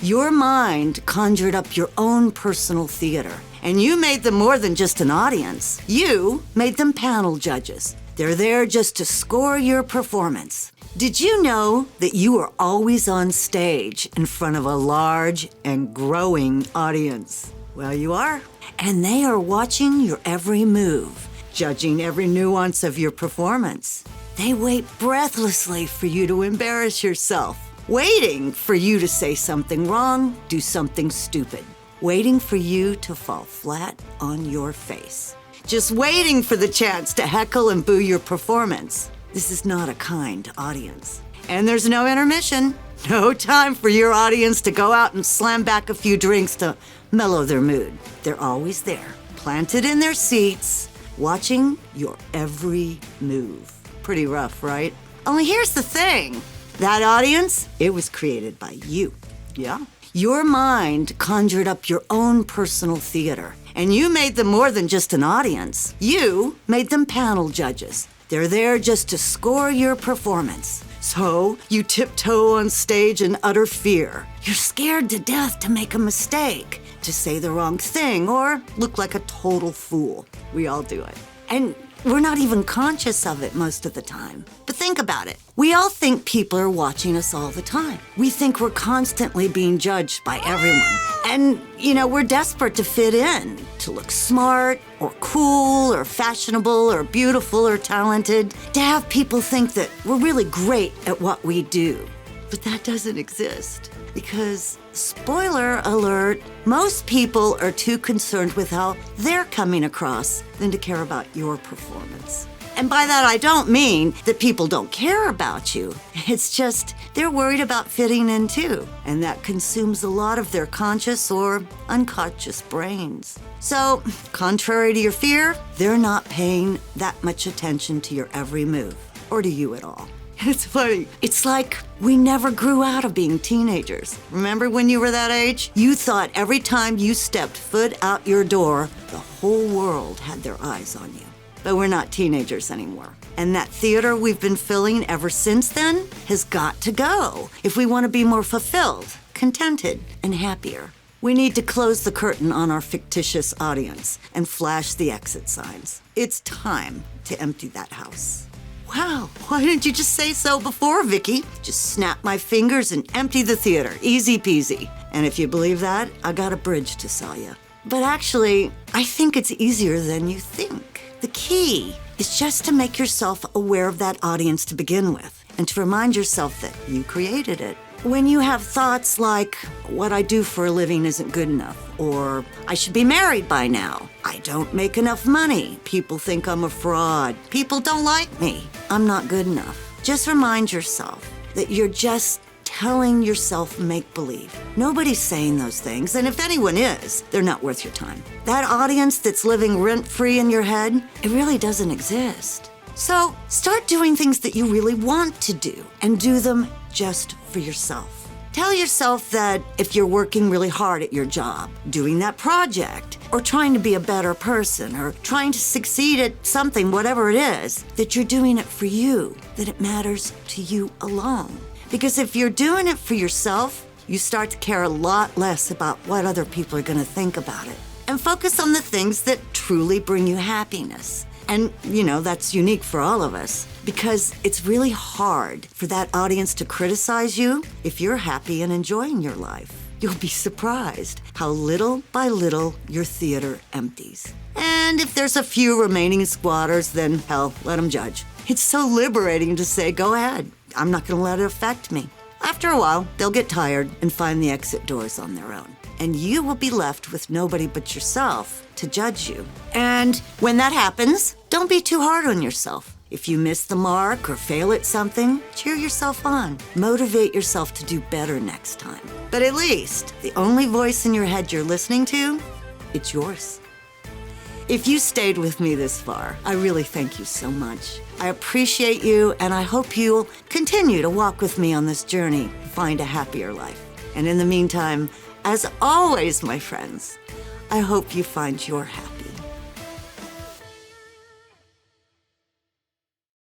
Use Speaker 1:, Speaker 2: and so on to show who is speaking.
Speaker 1: Your mind conjured up your own personal theater, and you made them more than just an audience. You made them panel judges. They're there just to score your performance. Did you know that you are always on stage in front of a large and growing audience? Well, you are. And they are watching your every move, judging every nuance of your performance. They wait breathlessly for you to embarrass yourself, waiting for you to say something wrong, do something stupid, waiting for you to fall flat on your face, just waiting for the chance to heckle and boo your performance. This is not a kind audience. And there's no intermission, no time for your audience to go out and slam back a few drinks to mellow their mood. They're always there, planted in their seats, watching your every move. Pretty rough, right? Only here's the thing. That audience, it was created by you. Yeah. Your mind conjured up your own personal theater, and you made them more than just an audience. You made them panel judges. They're there just to score your performance. So you tiptoe on stage in utter fear. You're scared to death to make a mistake, to say the wrong thing, or look like a total fool. We all do it. And we're not even conscious of it most of the time. But think about it. We all think people are watching us all the time. We think we're constantly being judged by everyone. And, we're desperate to fit in, to look smart or cool or fashionable or beautiful or talented, to have people think that we're really great at what we do. But that doesn't exist because, spoiler alert, most people are too concerned with how they're coming across than to care about your performance. And by that, I don't mean that people don't care about you. It's just they're worried about fitting in too, and that consumes a lot of their conscious or unconscious brains. So, contrary to your fear, they're not paying that much attention to your every move, or to you at all. It's funny. It's like we never grew out of being teenagers. Remember when you were that age? You thought every time you stepped foot out your door, the whole world had their eyes on you. But we're not teenagers anymore. And that theater we've been filling ever since then has got to go if we want to be more fulfilled, contented, and happier. We need to close the curtain on our fictitious audience and flash the exit signs. It's time to empty that house. Wow, why didn't you just say so before, Vicky? Just snap my fingers and empty the theater. Easy peasy. And if you believe that, I got a bridge to sell you. But actually, I think it's easier than you think. The key is just to make yourself aware of that audience to begin with, and to remind yourself that you created it. When you have thoughts like, what I do for a living isn't good enough, or I should be married by now, I don't make enough money, people think I'm a fraud, people don't like me, I'm not good enough. Just remind yourself that you're just telling yourself make-believe. Nobody's saying those things, and if anyone is, they're not worth your time. That audience that's living rent-free in your head, it really doesn't exist. So start doing things that you really want to do, and do them just for yourself. Tell yourself that if you're working really hard at your job, doing that project, or trying to be a better person, or trying to succeed at something, whatever it is, that you're doing it for you, that it matters to you alone. Because if you're doing it for yourself, you start to care a lot less about what other people are going to think about it. And focus on the things that truly bring you happiness. And, that's unique for all of us. Because it's really hard for that audience to criticize you if you're happy and enjoying your life. You'll be surprised how little by little your theater empties. And if there's a few remaining squatters, then hell, let them judge. It's so liberating to say, go ahead. I'm not going to let it affect me. After a while, they'll get tired and find the exit doors on their own. And you will be left with nobody but yourself to judge you. And when that happens, don't be too hard on yourself. If you miss the mark or fail at something, cheer yourself on. Motivate yourself to do better next time. But at least, the only voice in your head you're listening to, it's yours. If you stayed with me this far, I really thank you so much. I appreciate you, and I hope you'll continue to walk with me on this journey to find a happier life. And in the meantime, as always, my friends, I hope you find your happiness.